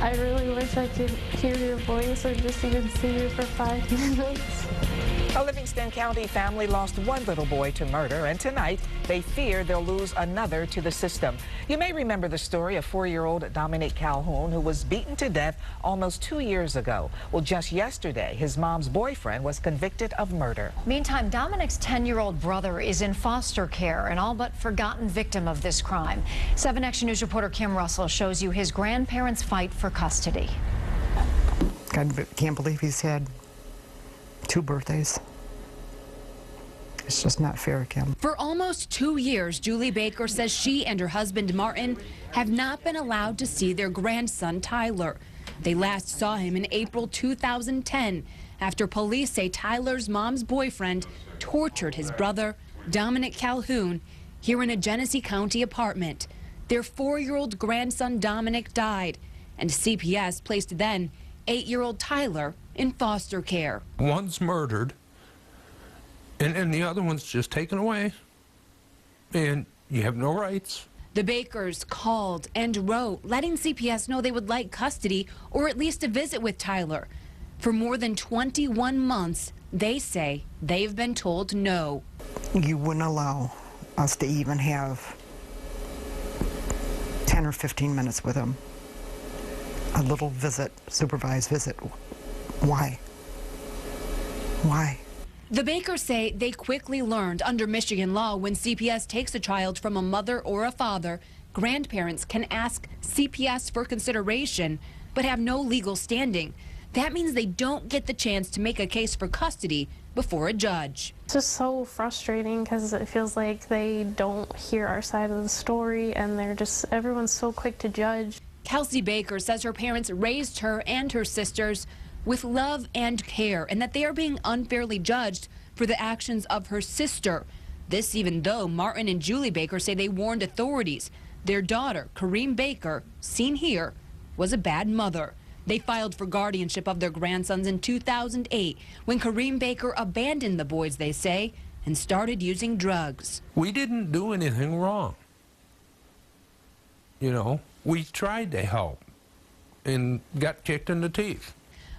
I really wish I could hear your voice or just even see you for 5 minutes. A Livingston County family lost one little boy to murder, and tonight they fear they'll lose another to the system. You may remember the story of 4-year-old Dominick Calhoun, who was beaten to death almost 2 years ago. Well, just yesterday, his mom's boyfriend was convicted of murder. Meantime, Dominick's 10-year-old brother is in foster care, an all but forgotten victim of this crime. 7 Action News reporter Kim Russell shows you his grandparents' fight for custody. God, can't believe he's had 2 birthdays. It's just not fair, Kim. For almost 2 years, Julie Baker says she and her husband Martin have not been allowed to see their grandson Tyler. They last saw him in April 2010 after police say Tyler's mom's boyfriend tortured his brother, Dominick Calhoun, here in a Genesee County apartment. Their 4-year-old grandson Dominick died, and CPS placed then 8-year-old Tyler in foster care. One's murdered, and the other one's just taken away, and you have no rights. The Bakers called and wrote, letting CPS know they would like custody or at least a visit with Tyler. For more than 21 months, they say they've been told no. You wouldn't allow us to even have 10 or 15 minutes with him. A little visit, supervised visit. Why? Why? The Bakers say they quickly learned under Michigan law when CPS takes a child from a mother or a father, grandparents can ask CPS for consideration but have no legal standing. That means they don't get the chance to make a case for custody before a judge. It's just so frustrating because it feels like they don't hear our side of the story and everyone's so quick to judge. Kelsey Baker says her parents raised her and her sisters with love and care, and that they are being unfairly judged for the actions of her sister. This even though Martin and Julie Baker say they warned authorities. Their daughter, Kareem Baker, seen here, was a bad mother. They filed for guardianship of their grandsons in 2008 when Kareem Baker abandoned the boys, they say, and started using drugs. We didn't do anything wrong. You know, we tried to help and got kicked in the teeth.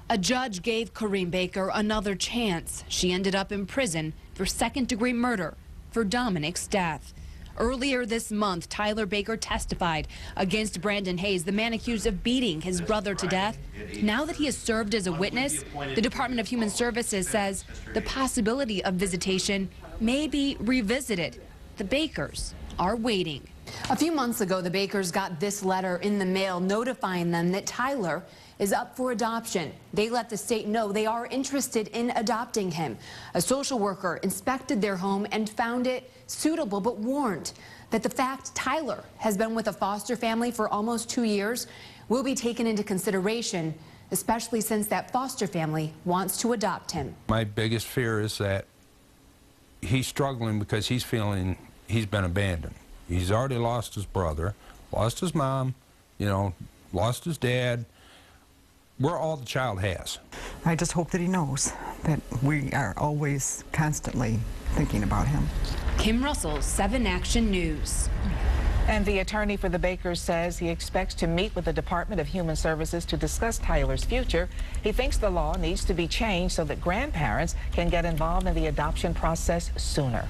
A judge gave Kareem Baker another chance. She ended up in prison for second-degree murder for Dominick's death. Earlier this month, Tyler Baker testified against Brandon Hayes, the man accused of beating his brother to death. Now that he has served as a witness, the Department of Human Services says the possibility of visitation may be revisited. The Bakers are waiting. A few months ago, the Bakers got this letter in the mail notifying them that Tyler is up for adoption. They let the state know they are interested in adopting him. A social worker inspected their home and found it suitable, but warned that the fact Tyler has been with a foster family for almost 2 years will be taken into consideration, especially since that foster family wants to adopt him. My biggest fear is that he's struggling because he's feeling he's been abandoned. He's already lost his brother, lost his mom, you know, lost his dad. We're all the child has. I just hope that he knows that we are always constantly thinking about him. Kim Russell, 7 Action News. And the attorney for the Bakers says he expects to meet with the Department of Human Services to discuss Tyler's future. He thinks the law needs to be changed so that grandparents can get involved in the adoption process sooner.